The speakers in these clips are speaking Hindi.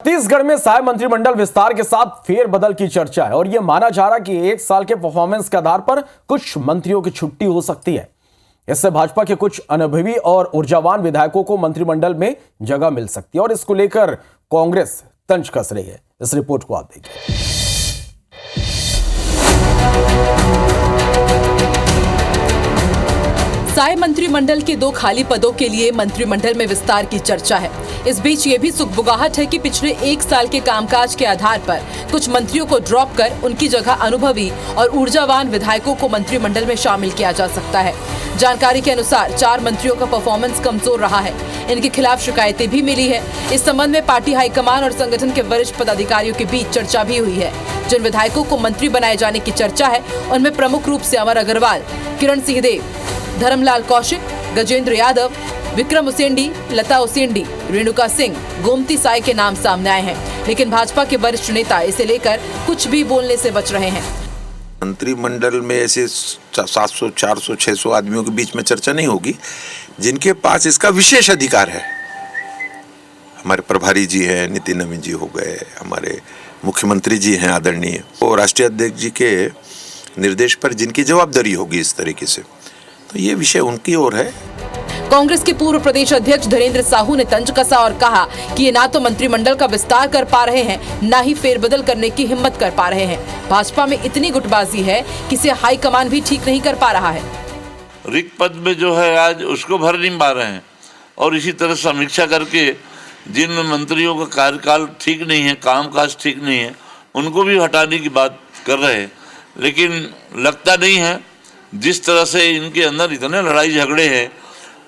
छत्तीसगढ़ में साय मंत्रिमंडल विस्तार के साथ फेरबदल की चर्चा है और यह माना जा रहा कि एक साल के परफॉर्मेंस के आधार पर कुछ मंत्रियों की छुट्टी हो सकती है। इससे भाजपा के कुछ अनुभवी और ऊर्जावान विधायकों को मंत्रिमंडल में जगह मिल सकती है और इसको लेकर कांग्रेस तंज कस रही है। इस रिपोर्ट को आप देखिए। साय मंत्रिमंडल के 2 खाली पदों के लिए मंत्रिमंडल में विस्तार की चर्चा है। इस बीच ये भी सुगबुगाहट है कि पिछले 1 साल के कामकाज के आधार पर कुछ मंत्रियों को ड्रॉप कर उनकी जगह अनुभवी और ऊर्जावान विधायकों को मंत्रिमंडल में शामिल किया जा सकता है। जानकारी के अनुसार 4 मंत्रियों का परफॉर्मेंस कमजोर रहा है। इनके खिलाफ शिकायतें भी मिली है। इस संबंध में पार्टी हाईकमान और संगठन के वरिष्ठ पदाधिकारियों के बीच चर्चा भी हुई है। जिन विधायकों को मंत्री बनाए जाने की चर्चा है उनमें प्रमुख रूप से अमर अग्रवाल, किरण सिंहदेव, धर्मलाल कौशिक, गजेंद्र यादव, विक्रम उसेंडी, लता उसेंडी, रेणुका सिंह, गोमती साय के नाम सामने आए हैं। लेकिन भाजपा के वरिष्ठ नेता इसे लेकर कुछ भी बोलने से बच रहे हैं। मंत्रिमंडल में ऐसे 700, 400, 600 आदमियों के बीच में चर्चा नहीं होगी जिनके पास इसका विशेष अधिकार है। हमारे प्रभारी जी हैं, नितिन नवीन जी हो गए, हमारे मुख्यमंत्री जी हैं आदरणीय, और राष्ट्रीय अध्यक्ष जी के निर्देश पर जिनकी जवाबदारी होगी इस तरीके से, तो ये विषय उनकी ओर है। कांग्रेस के पूर्व प्रदेश अध्यक्ष धीरेन्द्र साहू ने तंज कसा और कहा कि ये ना तो मंत्रिमंडल का विस्तार कर पा रहे हैं, ना ही फेरबदल करने की हिम्मत कर पा रहे हैं। भाजपा में इतनी गुटबाजी है कि इसे हाईकमान भी ठीक नहीं कर पा रहा है। रिक्त पद में जो है आज उसको भर नहीं पा रहे हैं और इसी तरह समीक्षा करके जिन मंत्रियों का कार्यकाल ठीक नहीं है, कामकाज ठीक नहीं है, उनको भी हटाने की बात कर रहे हैं। लेकिन लगता नहीं है जिस तरह से इनके अंदर इतने लड़ाई झगड़े हैं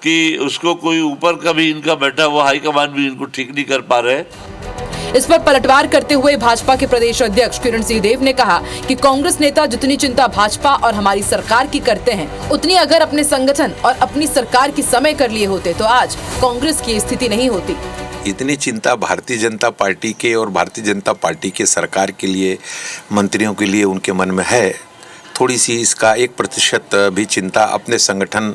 कि उसको कोई ऊपर का भी इनका बैठा हुआ हाईकमान भी इनको ठीक नहीं कर पा रहे। इस पर पलटवार करते हुए भाजपा के प्रदेश अध्यक्ष किरण सिंहदेव ने कहा कि कांग्रेस नेता जितनी चिंता भाजपा और हमारी सरकार की करते हैं, उतनी अगर अपने संगठन और अपनी सरकार की समय कर लिए होते तो आज कांग्रेस की स्थिति नहीं होती। इतनी चिंता भारतीय जनता पार्टी के और भारतीय जनता पार्टी के सरकार के लिए, मंत्रियों के लिए उनके मन में है। थोड़ी सी इसका 1% भी चिंता अपने संगठन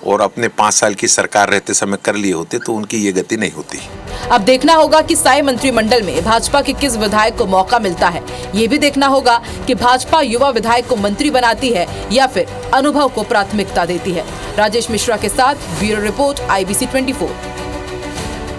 और अपने 5 साल की सरकार रहते समय कर लिए होते तो उनकी ये गति नहीं होती। अब देखना होगा कि साय मंत्रिमंडल में भाजपा के किस विधायक को मौका मिलता है। ये भी देखना होगा कि भाजपा युवा विधायक को मंत्री बनाती है या फिर अनुभव को प्राथमिकता देती है। राजेश मिश्रा के साथ ब्यूरो रिपोर्ट IBC 24।